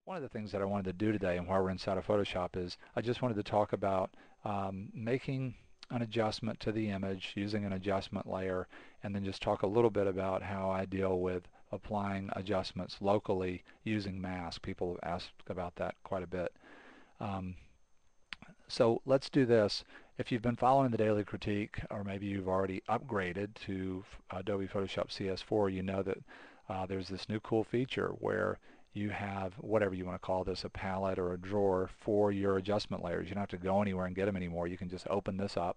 One of the things that I wanted to do today and while we're inside of Photoshop is I just wanted to talk about making an adjustment to the image using an adjustment layer, and then just talk a little bit about how I deal with applying adjustments locally using mask. People have asked about that quite a bit. Um, so let's do this. If you've been following the Daily Critique, or maybe you've already upgraded to Adobe Photoshop CS4, you know that there's this new cool feature where you have whatever you want to call this, a palette or a drawer for your adjustment layers. You don't have to go anywhere and get them anymore. You can just open this up,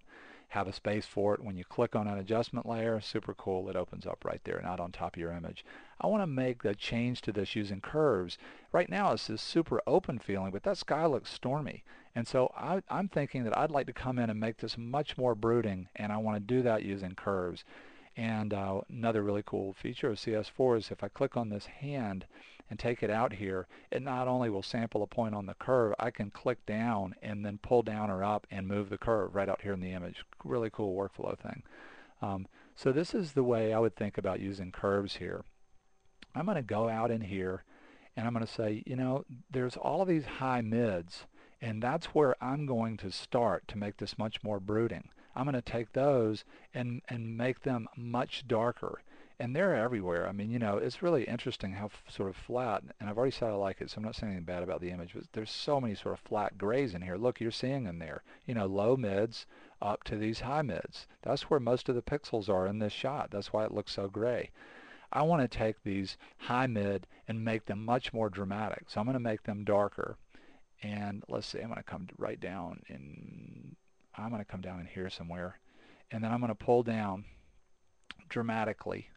have a space for it. When you click on an adjustment layer, super cool, it opens up right there, not on top of your image. I want to make a change to this using curves. Right now it's this super open feeling, but that sky looks stormy. And so I'm thinking that I'd like to come in and make this much more brooding, and I want to do that using curves. And another really cool feature of CS4 is if I click on this hand and take it out here, it not only will sample a point on the curve, I can click down and then pull down or up and move the curve right out here in the image. Really cool workflow thing. So this is the way I would think about using curves here. I'm going to go out in here and I'm going to say, you know, there's all of these high mids, and that's where I'm going to start to make this much more brooding. I'm going to take those and make them much darker. And they're everywhere. I mean, you know, it's really interesting how sort of flat, and I've already said I like it, so I'm not saying anything bad about the image, but there's so many sort of flat grays in here. Look, you're seeing them there. You know, low mids up to these high mids. That's where most of the pixels are in this shot. That's why it looks so gray. I want to take these high mid and make them much more dramatic. So I'm going to make them darker. And let's see, I'm going to come right down in, I'm going to come down in here somewhere. And then I'm going to pull down dramatically.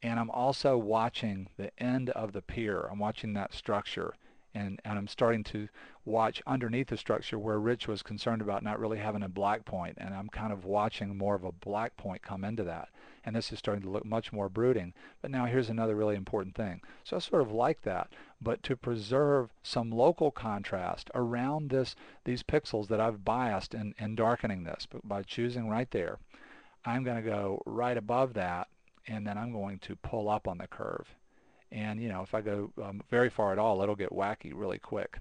And I'm also watching the end of the pier. I'm watching that structure. And I'm starting to watch underneath the structure where Rich was concerned about not really having a black point, and I'm kind of watching more of a black point come into that. And this is starting to look much more brooding. But now here's another really important thing. So I sort of like that, but to preserve some local contrast around these pixels that I've biased in darkening this, but by choosing right there, I'm going to go right above that, and then I'm going to pull up on the curve. And you know, if I go very far at all, it'll get wacky really quick.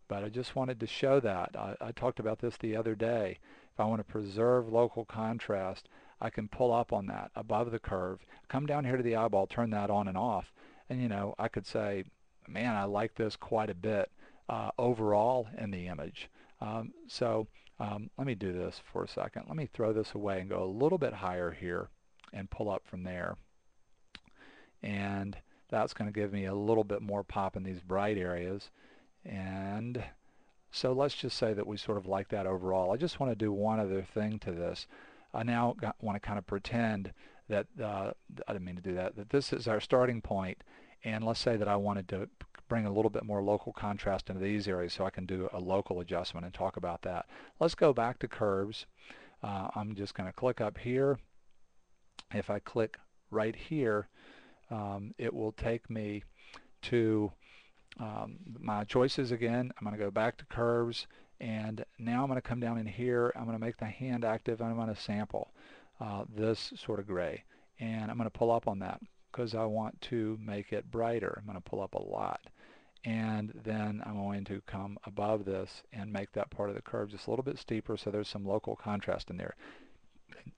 But I just wanted to show that. I talked about this the other day. If I want to preserve local contrast, I can pull up on that above the curve, come down here to the eyeball, turn that on and off, and you know, I could say, man, I like this quite a bit overall in the image. Let me do this for a second. Let me throw this away and go a little bit higher here and pull up from there. And that's going to give me a little bit more pop in these bright areas. And so let's just say that we sort of like that overall. I just want to do one other thing to this. I now want to kind of pretend that, I didn't mean to do that, that this is our starting point. And let's say that I wanted to bring a little bit more local contrast into these areas, so I can do a local adjustment and talk about that. Let's go back to curves. I'm just going to click up here. If I click right here, it will take me to my choices again. I'm going to go back to curves, and now I'm going to come down in here. I'm going to make the hand active, and I'm going to sample this sort of gray, and I'm going to pull up on that because I want to make it brighter. I'm going to pull up a lot, and then I'm going to come above this and make that part of the curve just a little bit steeper, so there's some local contrast in there,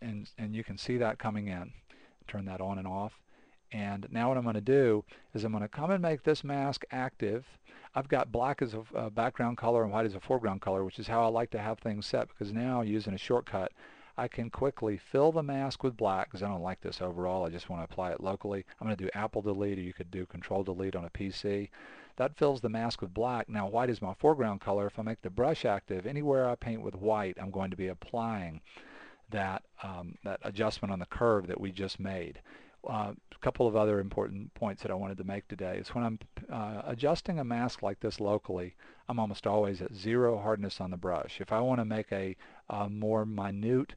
and you can see that coming in. Turn that on and off. And now what I'm going to do is I'm going to come and make this mask active. I've got black as a background color and white as a foreground color, which is how I like to have things set, because now using a shortcut I can quickly fill the mask with black, because I don't like this overall. I just want to apply it locally. I'm going to do Apple Delete, or you could do Control Delete on a PC. That fills the mask with black. Now white is my foreground color. If I make the brush active, anywhere I paint with white, I'm going to be applying that adjustment on the curve that we just made. A couple of other important points that I wanted to make today is when I'm adjusting a mask like this locally, I'm almost always at zero hardness on the brush. If I want to make a more minute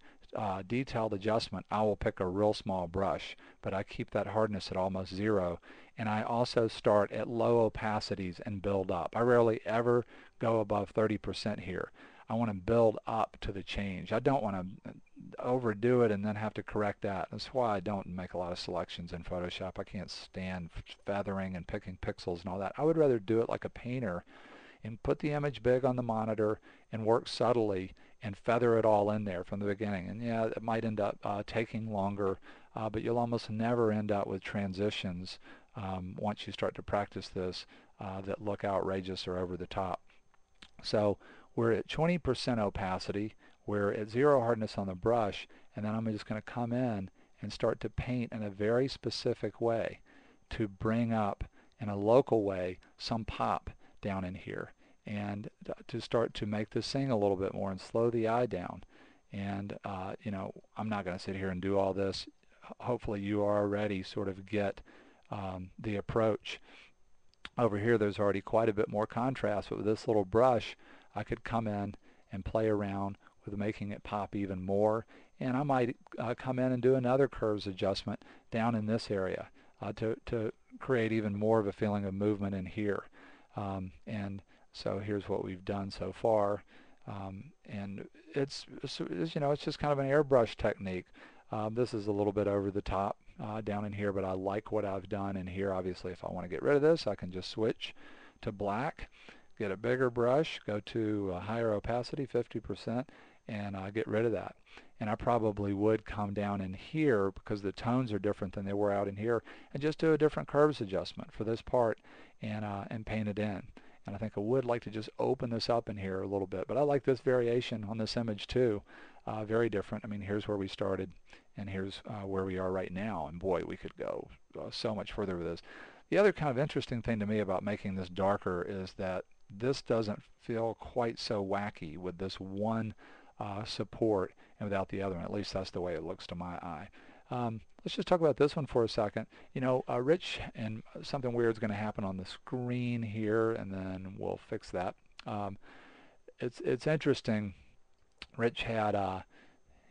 detailed adjustment, I will pick a real small brush, but I keep that hardness at almost zero. And I also start at low opacities and build up. I rarely ever go above 30% here. I want to build up to the change. I don't want to overdo it and then have to correct that. That's why I don't make a lot of selections in Photoshop. I can't stand feathering and picking pixels and all that. I would rather do it like a painter and put the image big on the monitor and work subtly and feather it all in there from the beginning. And yeah, it might end up taking longer, but you'll almost never end up with transitions once you start to practice this that look outrageous or over the top. So we're at 20% opacity, we're at zero hardness on the brush, and then I'm just going to come in and start to paint in a very specific way to bring up in a local way some pop down in here, and to start to make this sing a little bit more and slow the eye down. And I'm not going to sit here and do all this. Hopefully you already sort of get the approach. Over here there's already quite a bit more contrast, but with this little brush I could come in and play around with making it pop even more. And I might come in and do another curves adjustment down in this area to create even more of a feeling of movement in here. And so here's what we've done so far. And it's just kind of an airbrush technique. This is a little bit over the top down in here, but I like what I've done in here. Obviously, if I want to get rid of this, I can just switch to black, get a bigger brush, go to a higher opacity, 50%, and get rid of that. And I probably would come down in here because the tones are different than they were out in here, and just do a different curves adjustment for this part and paint it in. And I think I would like to just open this up in here a little bit, but I like this variation on this image too. Very different. I mean, here's where we started, and here's where we are right now, and boy, we could go so much further with this. The other kind of interesting thing to me about making this darker is that this doesn't feel quite so wacky with this one support and without the other one. At least that's the way it looks to my eye. Let's just talk about this one for a second. Rich, and something weird is going to happen on the screen here, and then we'll fix that. It's interesting. Rich had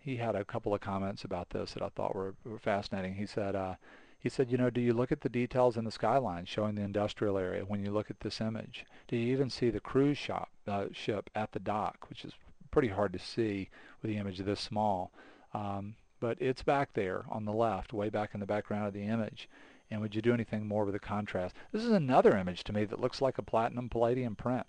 he had a couple of comments about this that I thought were fascinating. He said, do you look at the details in the skyline showing the industrial area when you look at this image? Do you even see the cruise ship at the dock, which is pretty hard to see with the image this small? But it's back there on the left, way back in the background of the image. And would you do anything more with the contrast? This is another image to me that looks like a platinum palladium print.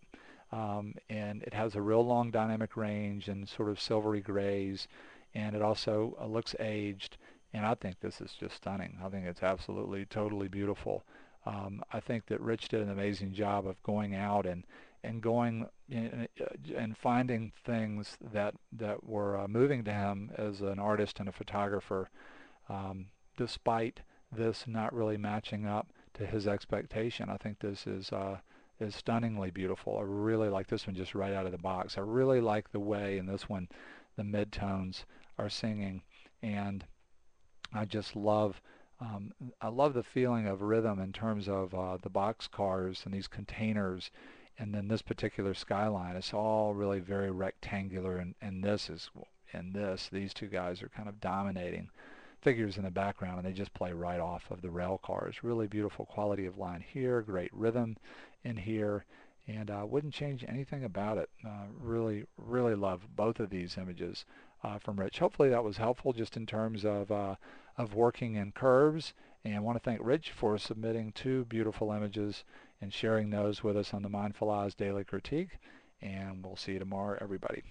And it has a real long dynamic range and sort of silvery grays, and it also looks aged, and I think this is just stunning. I think it's absolutely, totally beautiful. I think that Rich did an amazing job of going out and going and finding things that were moving to him as an artist and a photographer, despite this not really matching up to his expectation. I think this is stunningly beautiful. I really like this one just right out of the box. I really like the way in this one the midtones are singing, and I just love I love the feeling of rhythm in terms of the box cars and these containers, and then this particular skyline. It's all really very rectangular, and these two guys are kind of dominating figures in the background, and they just play right off of the rail cars. Really beautiful quality of line here, great rhythm in here, and I wouldn't change anything about it. Really, really love both of these images from Rich. Hopefully that was helpful just in terms of working in curves, and I want to thank Rich for submitting two beautiful images and sharing those with us on the Mindful Eyes Daily Critique, and we'll see you tomorrow, everybody.